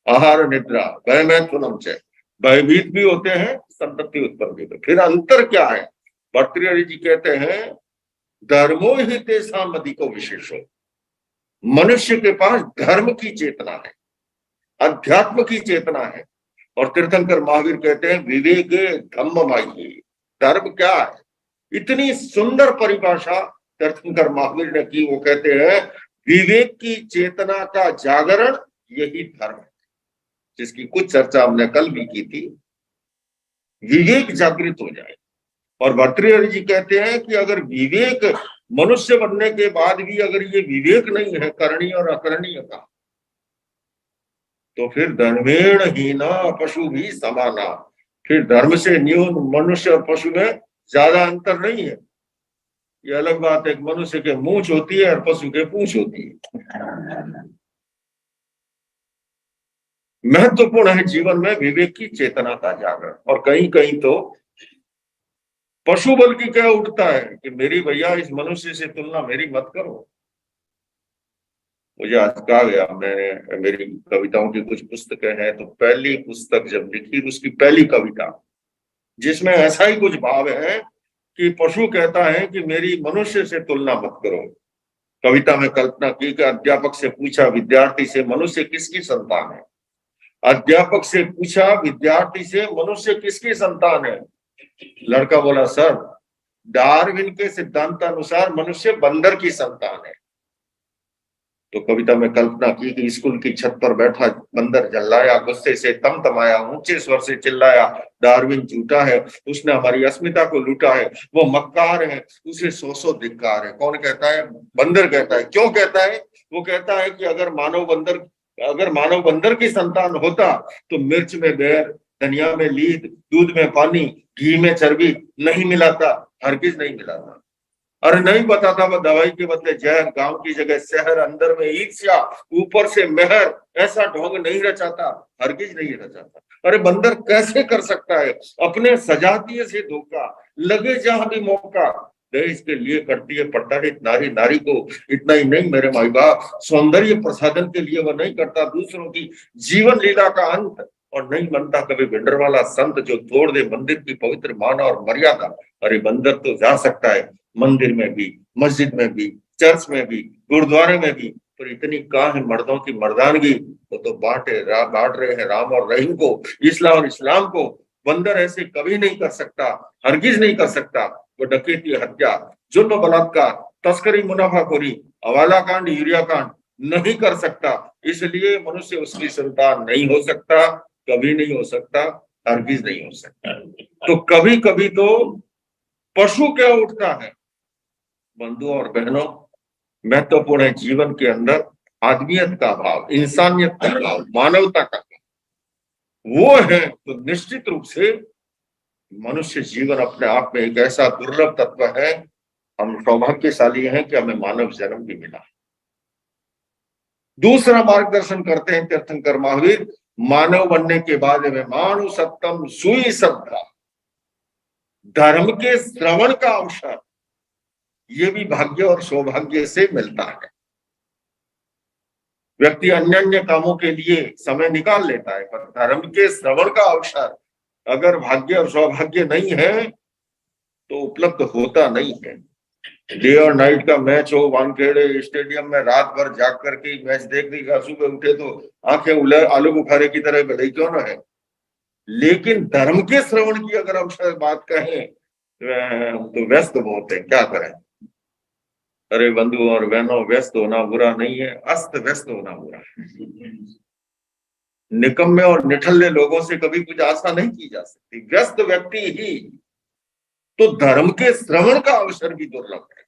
आहार निद्रा भय मैथुनम च, भयभीत भी होते हैं, संतति उत्पन्न भी होते। फिर अंतर क्या है? भर्तृहरि जी कहते हैं धर्मो ही तेषाम अधिको विशेषो, मनुष्य के पास धर्म की चेतना है, अध्यात्म की चेतना है। और तीर्थंकर महावीर कहते हैं विवेके धम्ममायी, धर्म क्या है? इतनी सुंदर परिभाषा तीर्थंकर महावीर ने की। वो कहते हैं विवेक की चेतना का जागरण यही धर्म है, जिसकी कुछ चर्चा हमने कल भी की थी। विवेक जागृत हो जाए। और भर्तृहरि जी कहते हैं कि अगर विवेक मनुष्य बनने के बाद भी अगर ये विवेक नहीं है करणीय और अकरणीय का, तो फिर धर्मेण हीना पशु भी समाना, फिर धर्म से न्यून मनुष्य और पशु में ज्यादा अंतर नहीं है। ये अलग बात है, मनुष्य के मूंछ होती है और पशु के पूंछ होती है। महत्वपूर्ण है जीवन में विवेक की चेतना का जागरण। और कहीं कहीं तो पशु बल की क्या उठता है कि मेरी भैया इस मनुष्य से तुलना मेरी मत करो। मुझे आज कहा गया, मैंने मेरी कविताओं की कुछ पुस्तकें हैं, तो पहली पुस्तक जब लिखी उसकी पहली कविता जिसमें ऐसा ही कुछ भाव है कि पशु कहता है कि मेरी मनुष्य से तुलना मत करो। कविता में कल्पना की कि अध्यापक से पूछा विद्यार्थी से मनुष्य किसकी संतान है। अध्यापक से पूछा विद्यार्थी से मनुष्य किसकी संतान है। लड़का बोला सर डार्विन के सिद्धांतानुसार मनुष्य बंदर की संतान है। तो कविता में कल्पना की कि स्कूल की छत पर बैठा बंदर जल्लाया, गुस्से से तमतमाया, ऊंचे स्वर से चिल्लाया डार्विन झूठा है, उसने हमारी अस्मिता को लूटा है, वो मक्कार है, उसे सौ सौ धिक्कार है। कौन कहता है? बंदर कहता है। क्यों कहता है? वो कहता है कि अगर मानव बंदर की संतान होता तो मिर्च में बेर, धनिया में लीद, दूध में पानी, घी में चर्बी नहीं मिलाता, हरगिज नहीं मिलाता। अरे नहीं पता था वो दवाई के बदले जहर, गांव की जगह शहर, अंदर में ईर्ष्या, ऊपर से मेहर, ऐसा ढोंग नहीं रचाता, हरगिज नहीं रचाता। अरे बंदर कैसे कर सकता है? अपने सजातीय से धोखा, लगे जहां भी मौका, देश के लिए करती है प्रताड़ित नारी नारी को। इतना ही नहीं मेरे माई बाप, सौंदर्य प्रसाधन के लिए वह नहीं करता दूसरों की जीवन लीला का अंत, और नहीं बनता कभी भिंडरवाला संत जो तोड़ दे मंदिर की पवित्र मान और मर्यादा। अरे बंदर तो जा सकता है मंदिर में भी, मस्जिद में भी, चर्च में भी, गुरुद्वारे में भी, पर इतनी कहाँ है मर्दों की मर्दानगी? वो तो बांट रहे हैं राम और रहीम को, इस्लाम और इस्लाम को। बंदर ऐसे कभी नहीं कर सकता, हरगिज नहीं कर सकता। वो डकैती, हत्या, जुल्म, बलात्कार, तस्करी, मुनाफाखोरी, हवाला कांड, यूरिया कांड नहीं कर सकता। इसलिए मनुष्य उसकी संतान नहीं हो सकता, कभी नहीं हो सकता, हरगिज नहीं हो सकता। तो कभी कभी तो पशु क्या उठता है। बंधुओं और बहनों, महत्वपूर्ण है जीवन के अंदर आदमियत का भाव, इंसानियत का भाव, मानवता का भाव। वो है तो निश्चित रूप से मनुष्य जीवन अपने आप में एक ऐसा दुर्लभ तत्व है। हम सौभाग्यशाली हैं कि हमें मानव जन्म भी मिला। दूसरा मार्गदर्शन करते हैं तीर्थंकर महावीर, मानव बनने के बाद में मानु सत्तम सुई सत्ता, धर्म के श्रवण का अवसर ये भी भाग्य और सौभाग्य से मिलता है। व्यक्ति अन्य अन्य कामों के लिए समय निकाल लेता है, पर धर्म के श्रवण का अवसर अगर भाग्य और सौभाग्य नहीं है तो उपलब्ध होता नहीं है। डे और नाइट का मैच हो, वानखेड़े स्टेडियम में रात भर जाग करके मैच देख देगा, सुबह उठे तो आंखें आलू बुखारे की तरह भले क्यों ना है। लेकिन धर्म के श्रवण की अगर अवसर बात कहें तो व्यस्त बहुत है, क्या करें। अरे बंधु और बहनों, व्यस्त होना बुरा नहीं है, अस्त व्यस्त होना बुरा है। निकम्मे और निठल्ले लोगों से कभी कुछ आशा नहीं की जा सकती, व्यस्त व्यक्ति ही। तो धर्म के श्रवण का अवसर भी दुर्लभ है।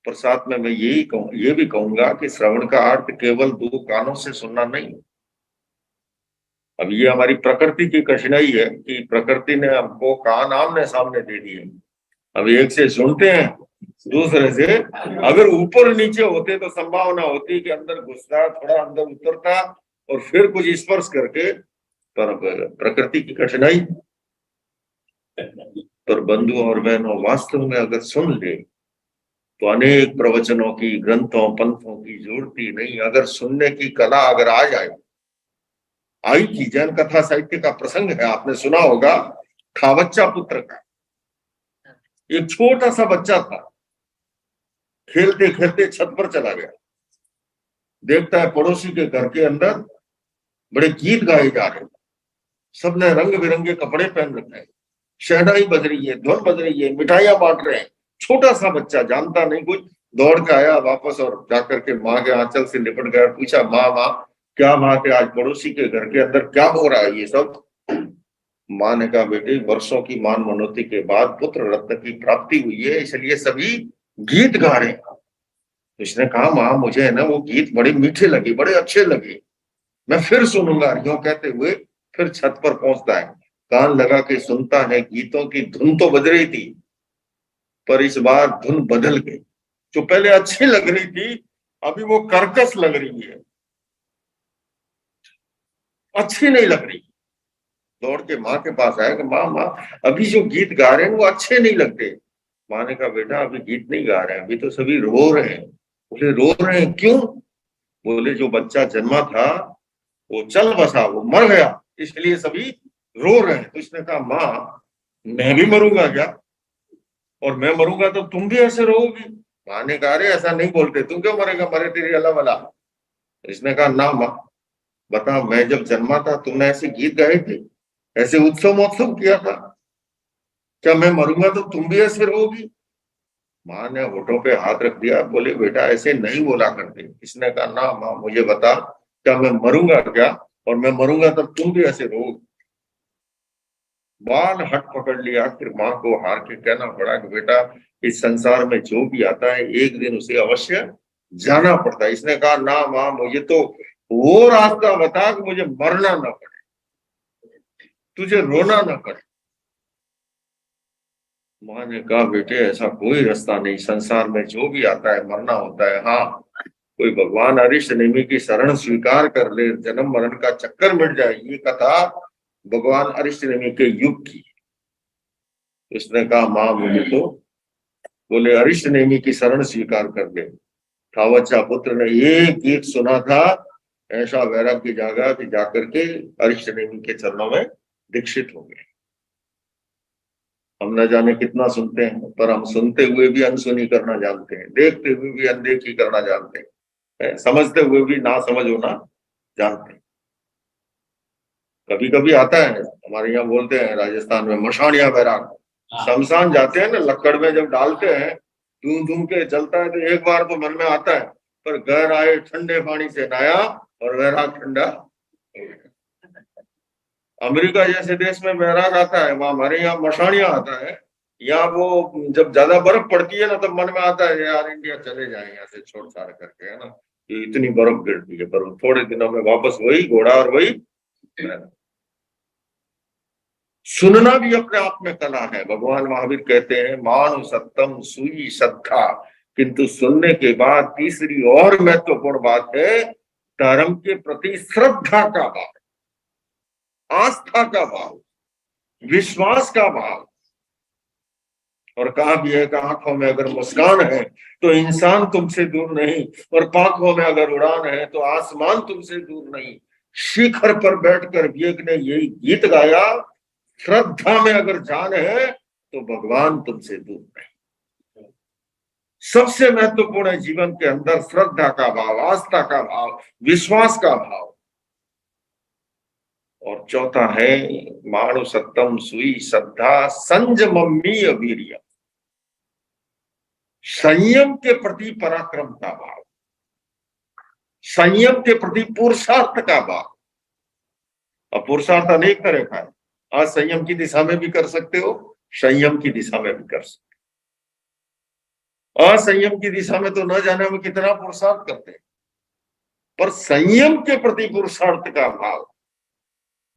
पर साथ में मैं ये भी कहूंगा कि श्रवण का अर्थ केवल दो कानों से सुनना नहीं। अब ये हमारी प्रकृति की कठिनाई है कि प्रकृति ने हमको कान आमने सामने दे दिए। अब एक से सुनते हैं, दूसरे से अगर ऊपर नीचे होते तो संभावना होती कि अंदर घुसता, थोड़ा अंदर उतरता और फिर कुछ स्पर्श करके। पर प्रकृति की कठिनाई। पर बंधुओं और बहनों, वास्तव में अगर सुन ले तो अनेक प्रवचनों की, ग्रंथों, पंथों की जरूरत ही नहीं। अगर सुनने की कला अगर आ जाए आई थी। जैन कथा साहित्य का प्रसंग है, आपने सुना होगा, खावच्चा पुत्र का। एक छोटा सा बच्चा था, खेलते खेलते छत पर चला गया, देखता है पड़ोसी के घर के अंदर बड़े गीत गाए जा रहे हैं, सबने रंग बिरंगे कपड़े पहन रखे हैं, शहनाई बज रही है, धुन बज रही है, मिठाइयां बांट रहे हैं। छोटा सा बच्चा जानता नहीं कुछ, दौड़ के आया वापस और जाकर के माँ के आंचल से लिपट गया, पूछा माँ माँ क्या बात है, आज पड़ोसी के घर के अंदर क्या हो रहा है ये सब। माँ ने कहा बेटे, वर्षों की मान मनोती के बाद पुत्र रत्न की प्राप्ति हुई है, इसलिए सभी गीत गा रहे हैं। उसने कहा माँ मुझे है ना वो गीत बड़े मीठे लगे, बड़े अच्छे लगे, मैं फिर सुनूंगा। यूं कहते हुए फिर छत पर पहुंचता है, कान लगा के सुनता है, गीतों की धुन तो बज रही थी, पर इस बार धुन बदल गई। जो पहले अच्छी लग रही थी अभी वो कर्कश लग रही है, अच्छी नहीं लग रही। दौड़ के माँ के पास आया कि माँ माँ अभी जो गीत गा रहे हैं वो अच्छे नहीं लगते। माँ ने कहा बेटा अभी गीत नहीं गा रहे हैं, अभी तो सभी रो रहे हैं। बोले रो रहे हैं क्यों? बोले जो बच्चा जन्मा था वो चल बसा, वो मर गया, इसलिए सभी रो रहे हैं। तो इसने कहा माँ मैं भी मरूंगा क्या? और मैं मरूंगा तो तुम भी ऐसे रहोगी? माँ ने कहा अरे ऐसा नहीं बोलते, तुम क्यों मरेगा, मरे तेरी अल्लाह वाला। इसने कहा ना माँ, बता मैं जब जन्मा था तुमने ऐसे गीत गाए थे, ऐसे उत्सव महोत्सव किया था, क्या मैं मरूंगा तो तुम भी ऐसे रहोगी? माँ ने होठों पे हाथ रख दिया, बोले बेटा ऐसे नहीं बोला करते। इसने कहा ना माँ मुझे बता, क्या मैं मरूंगा क्या, और मैं मरूंगा तब तुम भी ऐसे रहोगे? बाल हट पकड़ लिया। फिर माँ को हार के कहना पड़ा कि बेटा इस संसार में जो भी आता है एक दिन उसे अवश्य जाना पड़ता है। इसने कहा ना माँ मुझे तो वो रास्ता बता कि मुझे मरना ना पड़े, तुझे रोना ना पड़े। माँ ने कहा बेटे ऐसा कोई रास्ता नहीं, संसार में जो भी आता है मरना होता है। हाँ कोई भगवान अरिष्ट नेमी की शरण स्वीकार कर ले, जन्म मरण का चक्कर मिट जाए। ये कथा भगवान अरिष्ट नेमी के युग की। उसने कहा माँ मुझे तो, बोले अरिष्ट नेमी की शरण स्वीकार कर ले। थावच्चा पुत्र ने एक गीत सुना था, ऐसा वैराग्य जागा कि जाकर के अरिष्ट नेमी के चरणों में दीक्षित हो गए। हम न जाने कितना सुनते हैं, पर हम सुनते हुए भी अनसुनी करना जानते हैं, देखते हुए भी अनदेखी करना जानते हैं, समझते हुए भी ना समझ होना जानते हैं। कभी कभी आता है, हमारे यहाँ बोलते हैं राजस्थान में मशानिया बैराग, शमशान जाते हैं ना, लकड़ में जब डालते हैं धूम धूम के जलता है तो एक बार तो मन में आता है, पर घर आए ठंडे पानी से नहाया और वैराग ठंडा। अमेरिका जैसे देश में बैराग आता है, वहां हमारे यहाँ मशानिया आता है। यहाँ वो जब ज्यादा बर्फ पड़ती है ना तब मन में आता है यार इंडिया चले जाए यहाँ से छोड़ छाड़ करके, है ना, कि इतनी बर्फ गिरती है। पर थोड़े दिनों में वापस वही घोड़ा और वही। सुनना भी अपने आप में कला है। भगवान महावीर कहते हैं मानु सत्तम सुई श्रद्धा, किंतु सुनने के बाद तीसरी और महत्वपूर्ण बात है धर्म के प्रति श्रद्धा का भाव, आस्था का भाव, विश्वास का भाव। और कहा भी है कि आंखों में अगर मुस्कान है तो इंसान तुमसे दूर नहीं, और पांखों में अगर उड़ान है तो आसमान तुमसे दूर नहीं। शिखर पर बैठकर विवेक ने यही गीत गाया, श्रद्धा में अगर जान है तो भगवान तुमसे दूर नहीं। सबसे महत्वपूर्ण है जीवन के अंदर श्रद्धा का भाव, आस्था का भाव, विश्वास का भाव। और चौथा है मानु सत्तम सुई श्रद्धा संयममी अवीर्य, संयम के प्रति पराक्रम का भाव, संयम के प्रति पुरुषार्थ का भाव। और पुरुषार्थ अनेक तरह का है, आज संयम की दिशा में भी कर सकते हो, संयम की दिशा में भी कर सकते हो। असंयम की दिशा में तो न जाने में कितना पुरुषार्थ करते हैं, पर संयम के प्रति पुरुषार्थ का भाव